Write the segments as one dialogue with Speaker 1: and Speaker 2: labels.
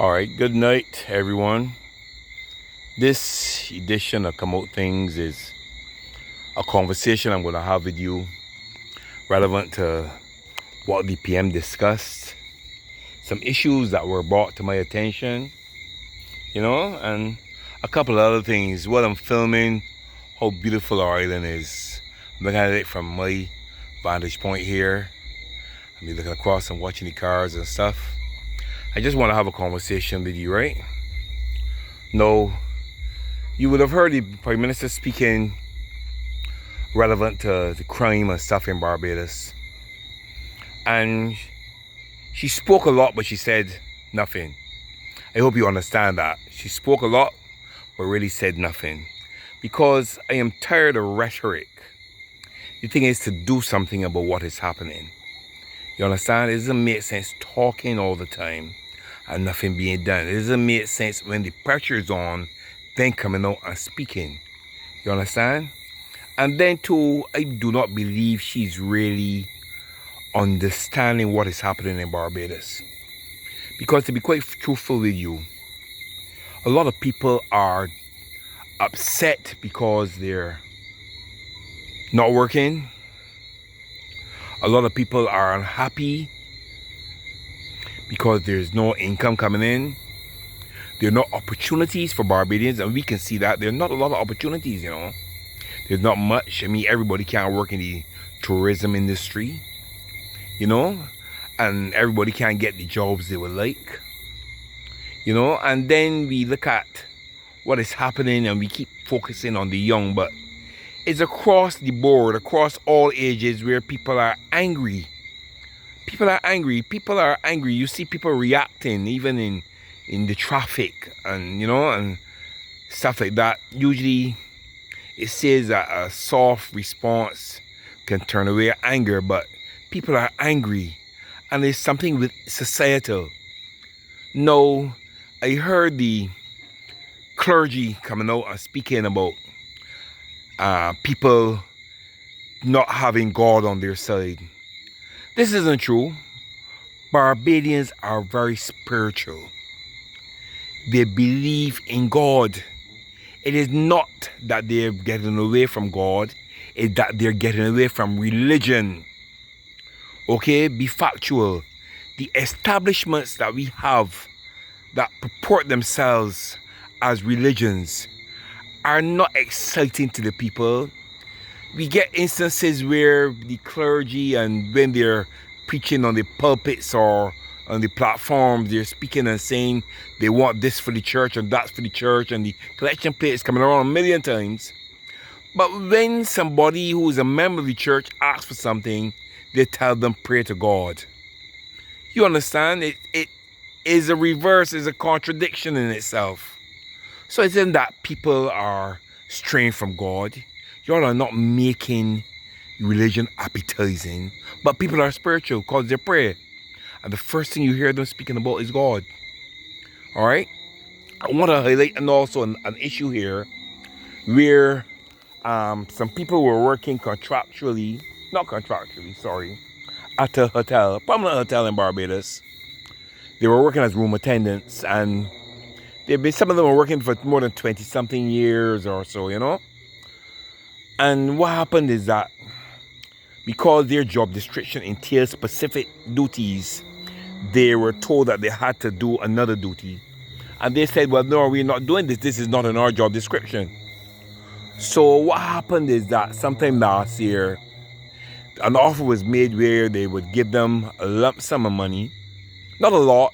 Speaker 1: All right, good night, everyone. This edition of Come Out Things is a conversation I'm going to have with you relevant to what the PM discussed, some issues that were brought to my attention, and a couple of other things. What I'm filming, how beautiful our island is. I'm looking at it from my vantage point here. I'm looking across and watching the cars and stuff. I just want to have a conversation with you, right? No. You would have heard the Prime Minister speaking relevant to the crime and stuff in Barbados. And she spoke a lot, but she said nothing. I hope you understand that. She spoke a lot, but really said nothing. Because I am tired of rhetoric. The thing is to do something about what is happening. You understand? It doesn't make sense talking all the time and nothing being done. It doesn't make sense when the pressure is on, then coming out and speaking. You understand? And then too, I do not believe she's really understanding what is happening in Barbados. Because to be quite truthful with you, a lot of people are upset because they're not working. A lot of people are unhappy because there's no income coming in. There are no opportunities for Barbadians, and we can see that. There are not a lot of opportunities, There's not much. I mean, everybody can't work in the tourism industry, and everybody can't get the jobs they would like, and then we look at what is happening and we keep focusing on the young, but it's across the board, across all ages, where people are angry. People are angry. You see people reacting even in the traffic and and stuff like that. Usually it says that a soft response can turn away anger, but people are angry, and there's something with societal. No, I heard the clergy coming out and speaking about people not having God on their side. This isn't true. Barbadians are very spiritual. They believe in God. It is not that they're getting away from God. It's that they're getting away from religion. Okay? Be factual. The establishments that we have that purport themselves as religions are not exciting to the people. We get instances where the clergy, and when they're preaching on the pulpits or on the platforms, they're speaking and saying they want this for the church and that's for the church, and the collection plate is coming around a million times. But when somebody who is a member of the church asks for something, they tell them pray to God. You understand? It is a reverse, is a contradiction in itself. So it's in that people are straying from God. Y'all are not making religion appetizing, but people are spiritual because they pray. And the first thing you hear them speaking about is God. All right? I want to highlight and also an issue here where some people were working at a hotel, a prominent hotel in Barbados. They were working as room attendants, and some of them were working for more than 20-something years or so, And what happened is that because their job description entails specific duties, they were told that they had to do another duty. And they said, well, no, we're not doing this. This is not in our job description. So what happened is that sometime last year, an offer was made where they would give them a lump sum of money, not a lot,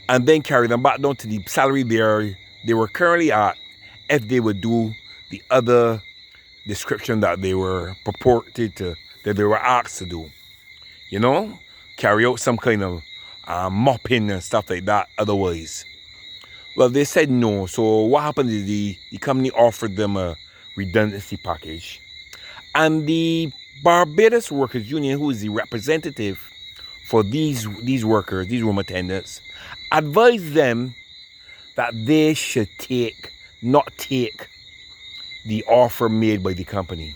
Speaker 1: and then carry them back down to the salary they were currently at if they would do the other description that they were that they were asked to do. Carry out some kind of mopping and stuff like that otherwise. Well, they said no. So what happened is the company offered them a redundancy package. And the Barbados Workers Union, who is the representative for these workers, these room attendants, advised them that they should not take the offer made by the company.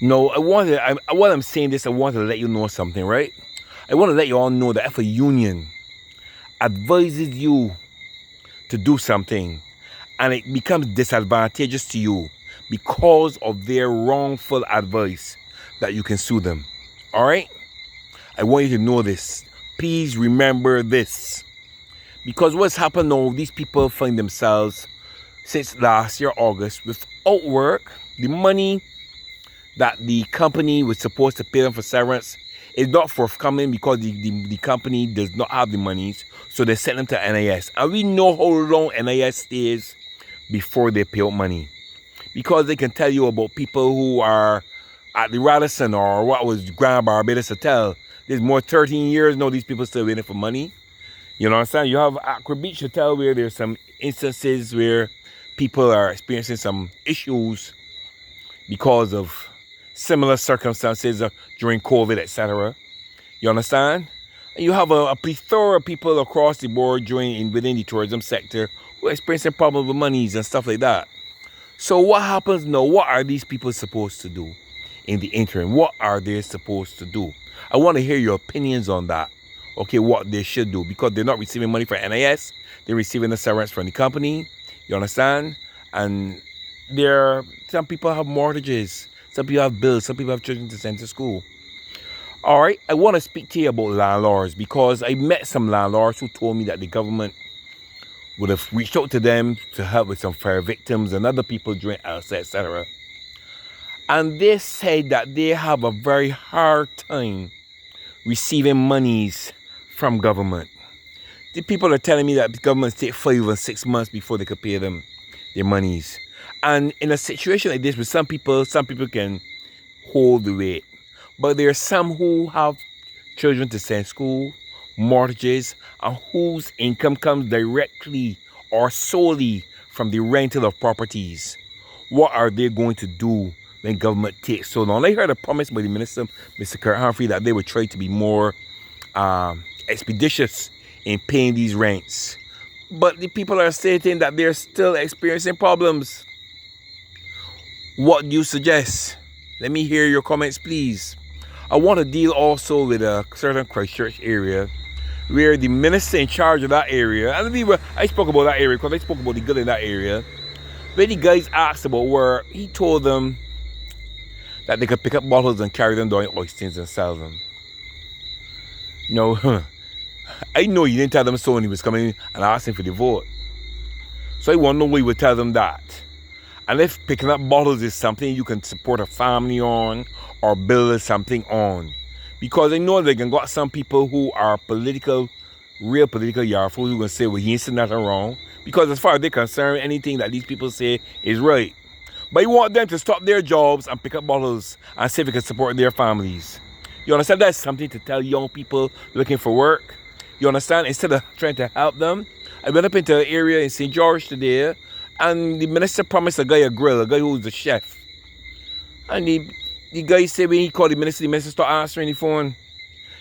Speaker 1: No, while I'm saying this, I want to let you know something, right? I want to let you all know that if a union advises you to do something and it becomes disadvantageous to you because of their wrongful advice, that you can sue them. All right? I want you to know this. Please remember this. Because what's happened now, these people find themselves since last year, August, without work. The money that the company was supposed to pay them for severance is not forthcoming because the company does not have the monies. So they send them to NIS. And we know how long NIS stays before they pay out money. Because they can tell you about people who are at the Radisson or what was Grand Barbados Hotel. There's more 13 years now, these people still waiting for money. You know what I'm saying? You have Aqua Beach Hotel where there's some instances where people are experiencing some issues because of similar circumstances during COVID, etc. You understand? And you have a plethora of people across the board within the tourism sector who are experiencing problems with monies and stuff like that. So what happens now? What are these people supposed to do in the interim? What are they supposed to do? I want to hear your opinions on that. Okay, what they should do, because they're not receiving money from NIS. They're receiving the severance from the company. You understand? And some people have mortgages. Some people have bills. Some people have children to send to school. All right, I want to speak to you about landlords, because I met some landlords who told me that the government would have reached out to them to help with some fire victims and other people during Elsa, etc. And they said that they have a very hard time receiving monies from government. The people are telling me that the government take 5 and 6 months before they could pay them their monies. And in a situation like this, with some people can hold the weight. But there are some who have children to send school, mortgages, and whose income comes directly or solely from the rental of properties. What are they going to do when government takes so long? I heard a promise by the minister, Mr. Kurt Humphrey, that they would try to be more expeditious in paying these rents. But the people are stating that they're still experiencing problems. What do you suggest? Let me hear your comments, please. I want to deal also with a certain Christchurch area where the minister in charge of that area, and I spoke about that area because I spoke about the good in that area, where the guys asked about where he told them that they could pick up bottles and carry them down Oystins and sell them. No, I know he didn't tell them so when he was coming and asking for the vote. So I want to know why he would tell them that. And if picking up bottles is something you can support a family on or build something on. Because I know they can got some people who are real political yarfools who can say, well, he ain't saying nothing wrong. Because as far as they're concerned, anything that these people say is right. But you want them to stop their jobs and pick up bottles and see if they can support their families. You understand? That's something to tell young people looking for work. You understand? Instead of trying to help them. I went up into an area in St. George today, and the minister promised a guy a grill, a guy who's a chef. And the guy said when he called the minister started answering the phone.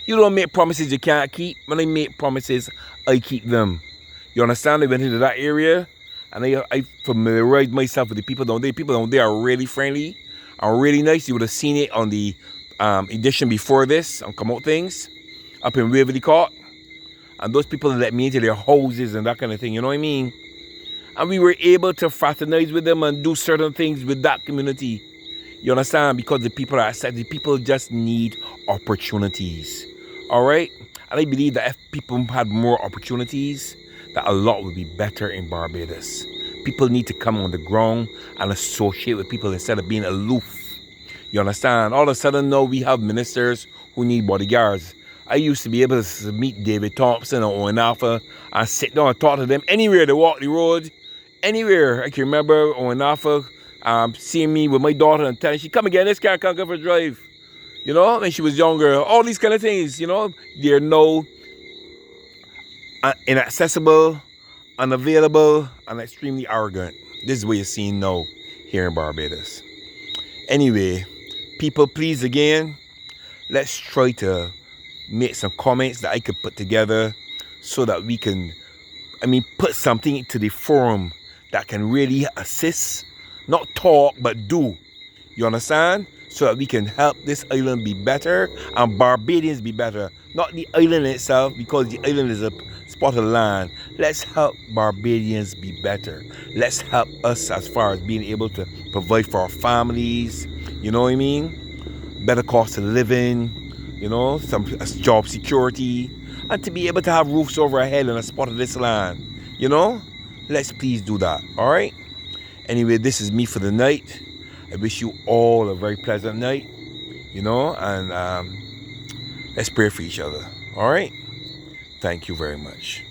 Speaker 1: You don't make promises you can't keep. When I make promises, I keep them. You understand? I went into that area, and I familiarized myself with the people down there. People down there are really friendly and really nice. You would have seen it on the edition before this, on Come Out Things, up in Waverly Court. And those people let me into their houses and that kind of thing, you know what I mean? And we were able to fraternize with them and do certain things with that community. You understand? Because the people are accepted. The people just need opportunities. All right? And I believe that if people had more opportunities, that a lot would be better in Barbados. People need to come on the ground and associate with people instead of being aloof. You understand? All of a sudden now we have ministers who need bodyguards. I used to be able to meet David Thompson or Owen Alpha and sit down and talk to them anywhere they walk the road. Anywhere. I can remember Owen Alpha seeing me with my daughter and telling she, come again, this car can't go for a drive. You know, when she was younger. All these kind of things, you know. They're now inaccessible, unavailable, and extremely arrogant. This is what you're seeing now here in Barbados. Anyway, people, please again, let's try to make some comments that I could put together so that we can, put something into the forum that can really assist, not talk, but do. You understand? so that we can help this island be better and Barbadians be better. Not the island itself, because the island is a spot of land. Let's help Barbadians be better. Let's help us as far as being able to provide for our families. You know what I mean? Better cost of living, you know, some job security, and to be able to have roofs over our head in a spot of this land. You know? Let's please do that. Alright? Anyway, this is me for the night. I wish you all a very pleasant night, you know, and let's pray for each other. All right? Thank you very much.